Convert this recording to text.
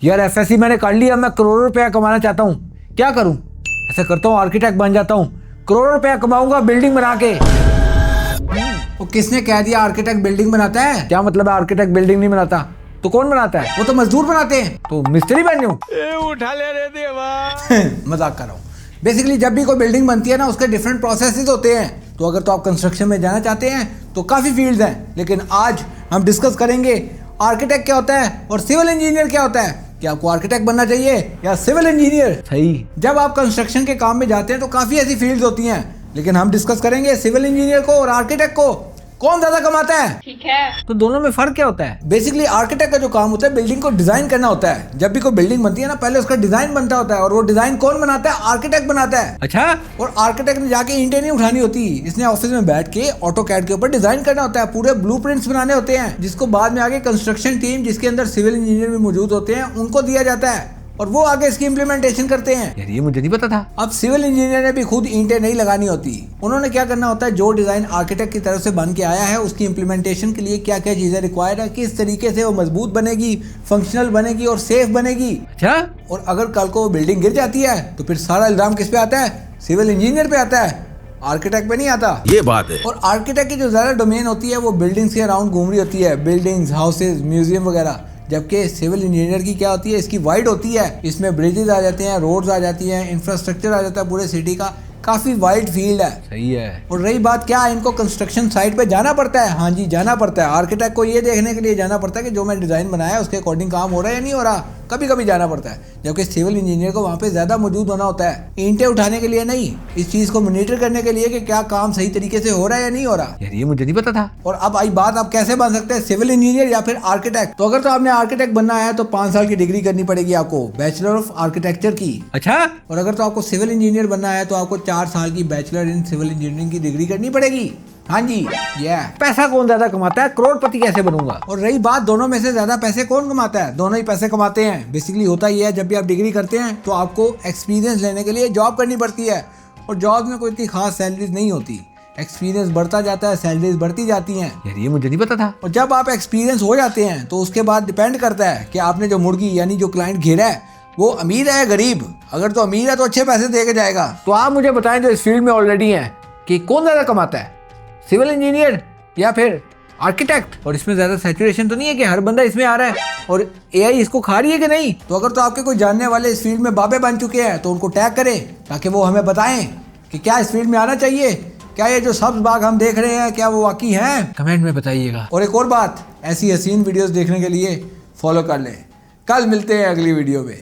यार एफएससी मैंने कर लिया, मैं करोड़ों रुपया कमाना चाहता हूँ, क्या करूँ? ऐसा करता हूँ आर्किटेक्ट बन जाता हूँ, करोड़ों रुपया कमाऊंगा बिल्डिंग बना के। वो किसने कह दिया आर्किटेक्ट बिल्डिंग बनाता है? क्या मतलब है आर्किटेक्ट बिल्डिंग नहीं बनाता? तो कौन बनाता है? वो तो मजदूर बनाते हैं। तो मिस्त्री बन जाऊं? उठा ले रे देवा। मजाक कर रहा हूँ। बेसिकली जब भी कोई बिल्डिंग बनती है ना, उसके डिफरेंट प्रोसेसेस होते हैं। तो अगर तो आप कंस्ट्रक्शन में जाना चाहते हैं तो काफ़ी फील्ड्स हैं, लेकिन आज हम डिस्कस करेंगे आर्किटेक्ट क्या होता है और सिविल इंजीनियर क्या होता है। कि आपको आर्किटेक्ट बनना चाहिए या सिविल इंजीनियर? सही। जब आप कंस्ट्रक्शन के काम में जाते हैं तो काफ़ी ऐसी फील्ड्स होती हैं, लेकिन हम डिस्कस करेंगे सिविल इंजीनियर को और आर्किटेक्ट को, कौन ज्यादा कमाता है। ठीक है। तो दोनों में फर्क क्या होता है? बेसिकली आर्किटेक्ट का जो काम होता है बिल्डिंग को डिजाइन करना होता है। जब भी कोई बिल्डिंग बनती है ना, पहले उसका डिजाइन बनता होता है, और वो डिजाइन कौन बनाता है? आर्किटेक्ट बनाता है। अच्छा। और आर्किटेक्ट ने जाके ईंटें नहीं उठानी होती, इसने ऑफिस में बैठ के ऑटोकैड के ऊपर डिजाइन करना होता है, पूरे ब्लूप्रिंट्स बनाने होते हैं, जिसको बाद में आगे कंस्ट्रक्शन टीम, जिसके अंदर सिविल इंजीनियर भी मौजूद होते हैं, उनको दिया जाता है और वो आगे इसकी इम्प्लीमेंटेशन करते हैं। यार ये मुझे नहीं पता था। अब सिविल इंजीनियर ने भी खुद ईंटें नहीं लगानी होती, उन्होंने क्या करना होता है, जो डिजाइन आर्किटेक्ट की तरफ से बन के आया है उसकी इम्प्लीमेंटेशन के लिए क्या क्या चीजें रिक्वायर्ड है, किस तरीके से वो मजबूत बनेगी, फंक्शनल बनेगी और सेफ बनेगी। अच्छा। और अगर कल को बिल्डिंग गिर जाती है तो फिर सारा इल्जाम किस पे आता है? सिविल इंजीनियर पे आता है, आर्किटेक्ट पे नहीं आता। ये बात है। और आर्किटेक्ट की जो ज्यादा डोमेन होती है वो बिल्डिंग्स के अराउंड घूम रही होती है, बिल्डिंग्स, हाउसेज, म्यूजियम वगैरह। जबकि सिविल इंजीनियर की क्या होती है, इसकी वाइड होती है, इसमें ब्रिजेस आ जाते हैं, रोड्स आ जाती हैं, इंफ्रास्ट्रक्चर आ जाता है पूरे सिटी का, काफी वाइड फील्ड है। सही है। और रही बात, क्या इनको कंस्ट्रक्शन साइट पे जाना पड़ता है? हाँ जी, जाना पड़ता है। आर्किटेक्ट को ये देखने के लिए जाना पड़ता है कि जो मैं डिजाइन बनाया है उसके अकॉर्डिंग काम हो रहा है या नहीं हो रहा, कभी कभी जाना पड़ता है। जबकि सिविल इंजीनियर को वहाँ पे ज्यादा मौजूद होना होता है, ईंटें उठाने के लिए नहीं, इस चीज को मॉनिटर करने के लिए कि क्या काम सही तरीके से हो रहा है या नहीं हो रहा। यार ये मुझे नहीं पता था। और अब आई बात, आप कैसे बन सकते हैं सिविल इंजीनियर या फिर आर्किटेक्ट। तो अगर तो आपने आर्किटेक्ट बनना है तो 5 साल की डिग्री करनी पड़ेगी आपको, बैचलर ऑफ आर्किटेक्चर की। अच्छा। और अगर तो आपको सिविल इंजीनियर बनना है तो आपको 4 साल की बैचलर इन सिविल इंजीनियरिंग की डिग्री करनी पड़ेगी। हाँ जी, पैसा कौन ज्यादा कमाता है? करोड़पति कैसे बनूंगा? और रही बात, दोनों में से ज्यादा पैसे कौन कमाता है? दोनों ही पैसे कमाते हैं। बेसिकली होता ये है, जब भी आप डिग्री करते हैं तो आपको एक्सपीरियंस लेने के लिए जॉब करनी पड़ती है, और जॉब में कोई इतनी खास सैलरीज नहीं होती। एक्सपीरियंस बढ़ता जाता है, सैलरीज बढ़ती जाती हैं। यार ये मुझे नहीं पता था। और जब आप एक्सपीरियंस हो जाते हैं तो उसके बाद डिपेंड करता है कि आपने जो मुर्गी यानी जो क्लाइंट घेरा है वो अमीर है या गरीब। अगर तो अमीर है तो अच्छे पैसे दे के जाएगा। तो आप मुझे बताएं जो इस फील्ड में ऑलरेडी हैं कि कौन ज्यादा कमाता है, सिविल इंजीनियर या फिर आर्किटेक्ट? और इसमें ज्यादा सैचुरेशन तो नहीं है कि हर बंदा इसमें आ रहा है और एआई इसको खा रही है कि नहीं? तो अगर तो आपके कोई जानने वाले इस फील्ड में बाबे बन चुके हैं तो उनको टैग करें, ताकि वो हमें बताएं कि क्या इस फील्ड में आना चाहिए, क्या ये जो सब्ज बाग हम देख रहे हैं क्या वो वाकई हैं? कमेंट में बताइएगा। और एक और बात, ऐसी हसीन वीडियोस देखने के लिए फॉलो कर लें। कल मिलते हैं अगली वीडियो में।